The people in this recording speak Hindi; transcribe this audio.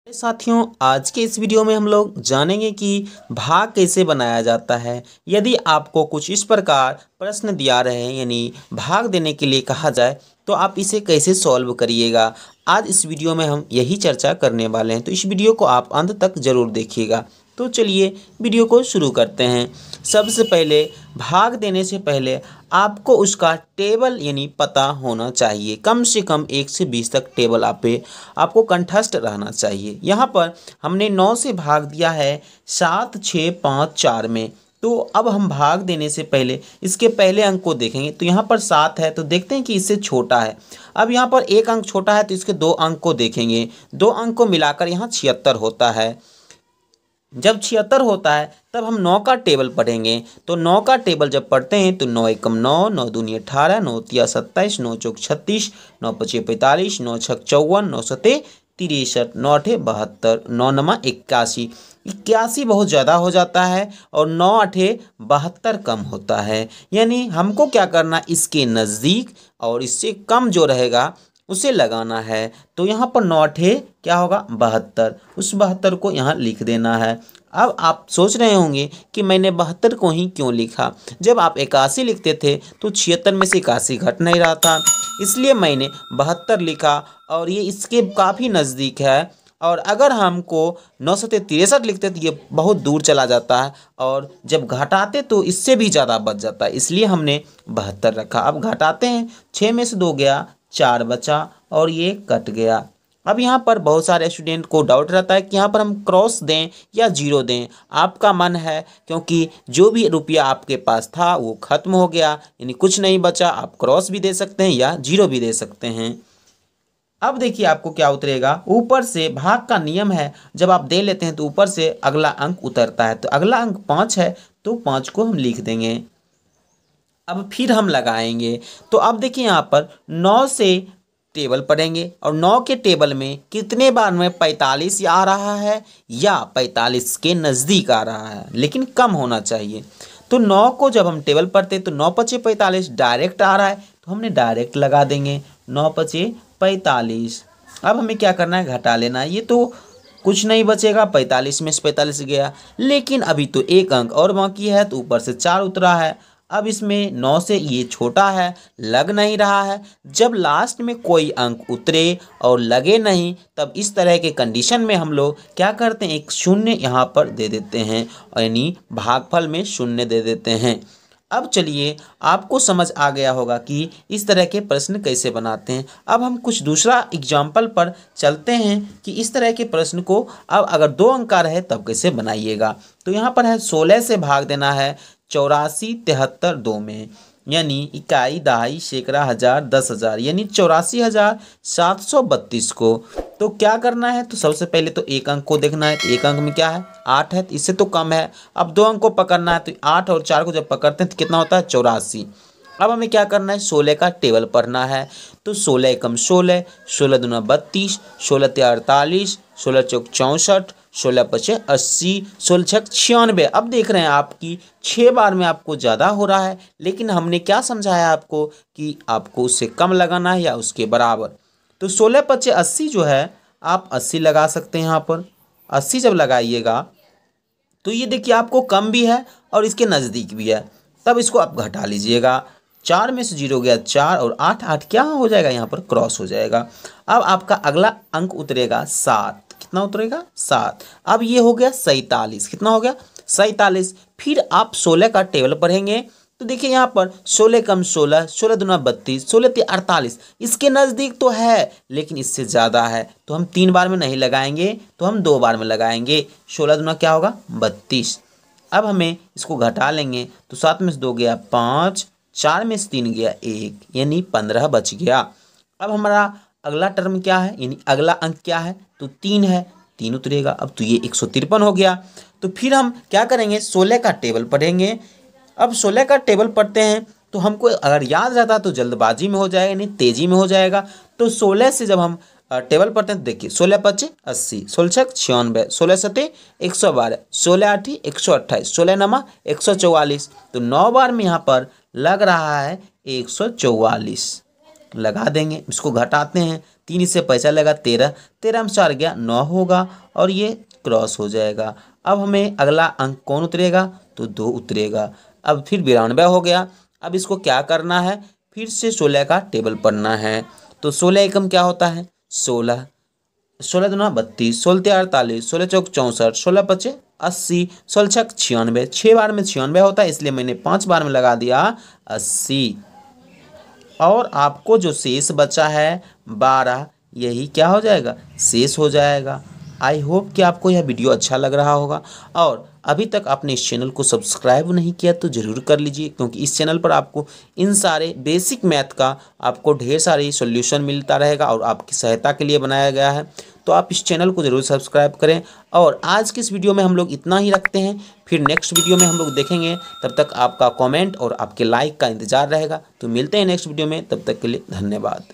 साथियों, आज के इस वीडियो में हम लोग जानेंगे कि भाग कैसे बनाया जाता है। यदि आपको कुछ इस प्रकार प्रश्न दिया रहे यानी भाग देने के लिए कहा जाए तो आप इसे कैसे सॉल्व करिएगा। आज इस वीडियो में हम यही चर्चा करने वाले हैं, तो इस वीडियो को आप अंत तक ज़रूर देखिएगा। तो चलिए वीडियो को शुरू करते हैं। सबसे पहले भाग देने से पहले आपको उसका टेबल यानी पता होना चाहिए। कम से कम 1 से 20 तक टेबल आपको कंठस्थ रहना चाहिए। यहाँ पर हमने 9 से भाग दिया है 7, 6, 5, 4 में। तो अब हम भाग देने से पहले इसके पहले अंक को देखेंगे। तो यहाँ पर 7 है तो देखते हैं कि इससे छोटा है। अब यहाँ पर एक अंक छोटा है तो इसके 2 अंक को देखेंगे। 2 अंक को मिलाकर यहाँ 76 होता है। जब 76 होता है तब हम 9 का टेबल पढ़ेंगे। तो 9 का टेबल जब पढ़ते हैं तो 9 एकम 9, 9 दूनी 18, 9 तिया 27, 9 चौक 36, 9 पचे 45, 9 छक 54, 9 सते 63, 9 अठे 72, 9 नमा 81। 81 बहुत ज़्यादा हो जाता है और 9 अठे 72 कम होता है। यानी हमको क्या करना, इसके नज़दीक और इससे कम जो रहेगा उसे लगाना है। तो यहाँ पर 9 अठे क्या होगा 72, उस 72 को यहाँ लिख देना है। अब आप सोच रहे होंगे कि मैंने 72 को ही क्यों लिखा। जब आप 81 लिखते थे तो 76 में से 81 घट नहीं रहा था, इसलिए मैंने 72 लिखा और ये इसके काफ़ी नज़दीक है। और अगर हमको 963 लिखते तो ये बहुत दूर चला जाता है और जब घटाते तो इससे भी ज़्यादा बच जाता है, इसलिए हमने 72 रखा। अब घटाते हैं, 6 में से 2 गया, 4 बचा और ये कट गया। अब यहाँ पर बहुत सारे स्टूडेंट को डाउट रहता है कि यहाँ पर हम क्रॉस दें या जीरो दें। आपका मन है, क्योंकि जो भी रुपया आपके पास था वो ख़त्म हो गया यानी कुछ नहीं बचा। आप क्रॉस भी दे सकते हैं या जीरो भी दे सकते हैं। अब देखिए आपको क्या उतरेगा, ऊपर से भाग का नियम है, जब आप दे लेते हैं तो ऊपर से अगला अंक उतरता है। तो अगला अंक 5 है तो 5 को हम लिख देंगे। अब फिर हम लगाएंगे। तो अब देखिए यहाँ पर 9 से टेबल पढ़ेंगे और 9 के टेबल में कितने बार में 45 आ रहा है या 45 के नज़दीक आ रहा है, लेकिन कम होना चाहिए। तो 9 को जब हम टेबल पढ़ते तो 9 पचे 45 डायरेक्ट आ रहा है तो हमने डायरेक्ट लगा देंगे 9 पचे 45। अब हमें क्या करना है, घटा लेना है। ये तो कुछ नहीं बचेगा, 45 में से 45 गया, लेकिन अभी तो एक अंक और बाकी है तो ऊपर से 4 उतरा है। अब इसमें 9 से ये छोटा है, लग नहीं रहा है। जब लास्ट में कोई अंक उतरे और लगे नहीं तब इस तरह के कंडीशन में हम लोग क्या करते हैं, एक शून्य यहाँ पर दे देते हैं, यानी भागफल में शून्य दे देते हैं। अब चलिए आपको समझ आ गया होगा कि इस तरह के प्रश्न कैसे बनाते हैं। अब हम कुछ दूसरा एग्जाम्पल पर चलते हैं कि इस तरह के प्रश्न को अब अगर 2 अंक का रहे तब कैसे बनाइएगा। तो यहाँ पर है 16 से भाग देना है 84, 73 2 में, यानी इकाई, दहाई, सैकड़ा, हजार, 10,000 यानी 84,732 को। तो क्या करना है, तो सबसे पहले तो एक अंक को देखना है। तो एक अंक में क्या है 8 है, तो इससे तो कम है। अब 2 अंक को पकड़ना है, तो 8 और 4 को जब पकड़ते हैं तो कितना होता है 84। अब हमें क्या करना है, 16 का टेबल पढ़ना है। तो 16 एकम 16, 16 दूना 32, 16 तिया 48, 16 चौक 64, 16 पचे 80, 16 छक 96। अब देख रहे हैं आपकी 6 बार में आपको ज़्यादा हो रहा है, लेकिन हमने क्या समझाया आपको कि आपको उससे कम लगाना है या उसके बराबर। तो 16 पचे 80 जो है आप 80 लगा सकते हैं। यहाँ पर 80 जब लगाइएगा तो ये देखिए आपको कम भी है और इसके नज़दीक भी है, तब इसको आप घटा लीजिएगा। 4 में से 0 गया 4 और 8, 8 क्या हो जाएगा, यहाँ पर क्रॉस हो जाएगा। अब आपका अगला अंक उतरेगा 7। कितना उतरेगा 7। अब ये हो गया 47। कितना हो गया 47। फिर आप 16 का टेबल पढ़ेंगे। तो देखिए यहाँ पर 16 कम 16, 16 दूना 32, 16 तिया 48, इसके नज़दीक तो है लेकिन इससे ज़्यादा है, तो हम 3 बार में नहीं लगाएंगे, तो हम 2 बार में लगाएंगे। 16 दूना क्या होगा 32। अब हमें इसको घटा लेंगे। तो 7 में से 2 गया 5, 4 में से 3 गया 1, यानी 15 बच गया। अब हमारा अगला टर्म क्या है, यानी अगला अंक क्या है, तो 3 है, 3 उतरेगा। अब तो ये 153 हो गया। तो फिर हम क्या करेंगे, 16 का टेबल पढ़ेंगे। अब 16 का टेबल पढ़ते हैं तो हमको अगर याद रहता तो जल्दबाजी में हो जाएगा, नहीं तेज़ी में हो जाएगा। तो 16 से जब हम टेबल पढ़ते हैं तो देखिए 16 पचे 80, 16 छक 96, 16 सते 112, 16 आठी 128, 16 नमा 144। तो 9 बार में यहाँ पर लग रहा है 144, लगा देंगे। इसको घटाते हैं 3 इससे पैसा लगा 13, 13 में 4 गया 9 होगा और ये क्रॉस हो जाएगा। अब हमें अगला अंक कौन उतरेगा, तो 2 उतरेगा। अब फिर 92 हो गया। अब इसको क्या करना है, फिर से 16 का टेबल पढ़ना है। तो 16 एकम क्या होता है, 16, 16 दूना 32, 16 तिया 48, 16 चौक 64, 16 पचे 80, 16 छक 96, 6 बार में 96 होता है, इसलिए मैंने 5 बार में लगा दिया 80। और आपको जो शेष बचा है 12, यही क्या हो जाएगा, शेष हो जाएगा। आई होप कि आपको यह वीडियो अच्छा लग रहा होगा, और अभी तक आपने इस चैनल को सब्सक्राइब नहीं किया तो ज़रूर कर लीजिए, क्योंकि इस चैनल पर आपको इन सारे बेसिक मैथ का आपको ढेर सारी सॉल्यूशन मिलता रहेगा और आपकी सहायता के लिए बनाया गया है। तो आप इस चैनल को ज़रूर सब्सक्राइब करें। और आज की इस वीडियो में हम लोग इतना ही रखते हैं, फिर नेक्स्ट वीडियो में हम लोग देखेंगे। तब तक आपका कमेंट और आपके लाइक का इंतज़ार रहेगा। तो मिलते हैं नेक्स्ट वीडियो में, तब तक के लिए धन्यवाद।